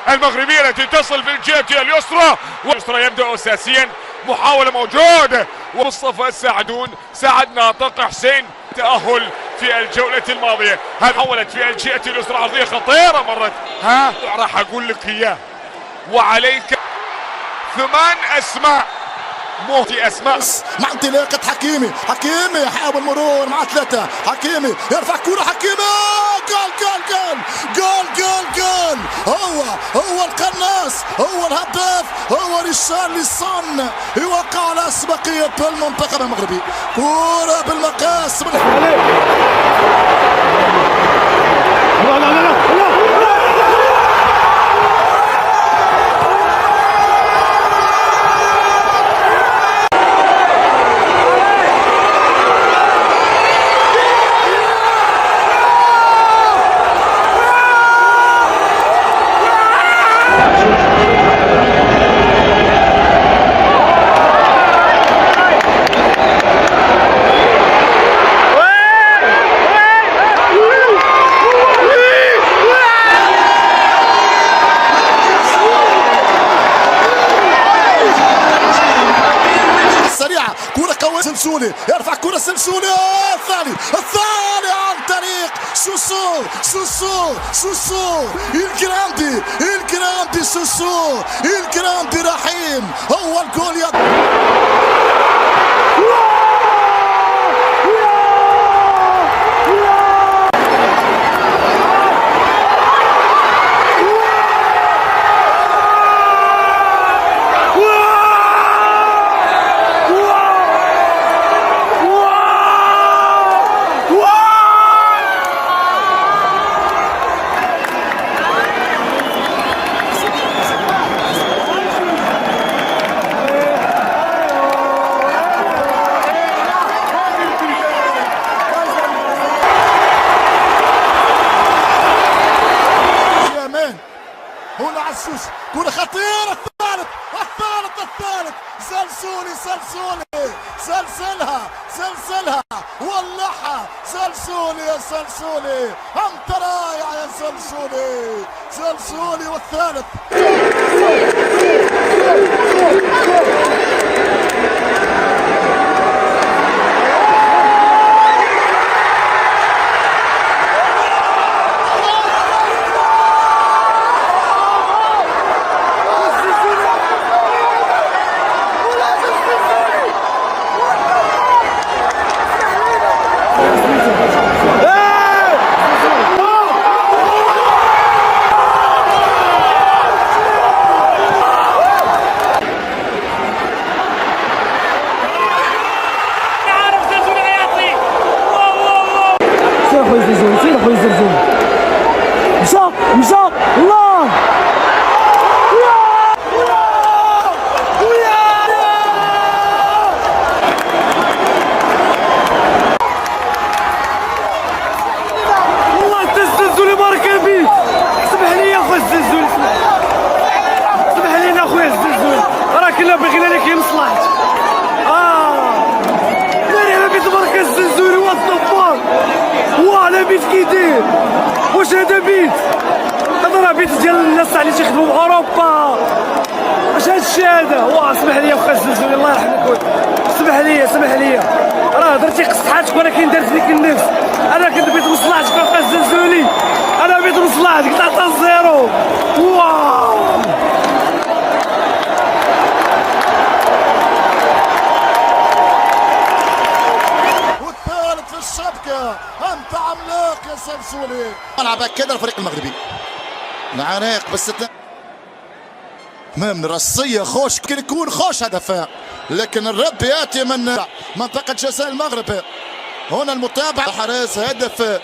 المغربية التي تصل في الجهة اليسرى، واليسرى يبدأ أساسيا، محاولة موجودة، ومصطفى السعدون سعد ناطق حسين تأهل في الجولة الماضية. حولت في الجهة اليسرى عرضية خطيرة مرت، راح أقول لك إياه، وعليك 8 أسماء، موتي أسماء مع انطلاقة حكيمي يحاول مرور مع 3. حكيمي يرفع كرة، حكيمي جول جول جول جول جول جول. هو القناص، هو الهداف، هو ريشارلسون يوقع على أسبقية المنتخب المغربي. كرة بالمقاس سلسولي، يرفع كرة سلسولي، الثاني عن طريق سوسو الجراندي سوسو الجراندي رحيم. هو الجول هنا عسوس. كرة خطيرة، الثالث سلسلها ولعها سلسولي انت رائع يا سلسولي والثالث. مشى الله والله انت الزلزولي بارك فيك. سمح لي يا خويا الزلزولي، سمح لي اخويا الزلزولي، راه كنا بغينا لك مصلحتك. ناري على بيت برك الزلزولي والطفار، على بيت كيدير. واش هذا بيت؟ هذا راه بيت ديال الناس اللي تيخدموا في اوروبا. واش هادشي هذا؟ واه سمح لي اخويا الزلزولي الله يرحمك، سمح لي راه هضرتي قصحاتك ولكن درت لك النفس. انا كنت بغيت مصلحتك اخويا الزلزولي، انا بغيت مصلحتك، تعطى الزيرو. واو والثالث في الشبكة، انت عملاق يا سلسولي. ملعب كده الفريق المغربي العناق بس من راسية خوش، يمكن يكون خوش هدف، لكن الرد ياتي من منطقة جزاء المغرب. هنا المتابعة، حراس هدف،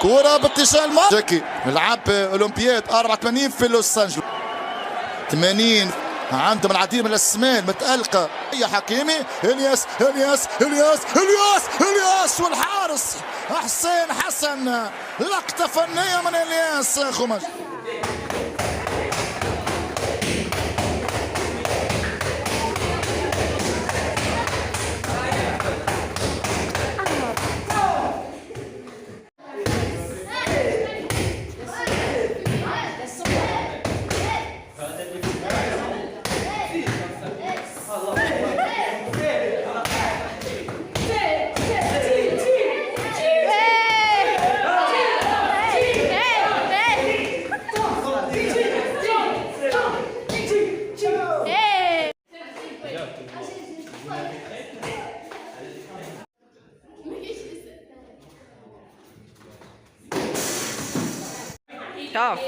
كرة باتجاه المغرب. نلعب اولمبياد 84 في لوس انجلوس، 80 عندهم العديد من الاسماء المتألقة. يا حكيمي، الياس والحارس حسين حسن، لقطة فنية من الياس خمج. شوف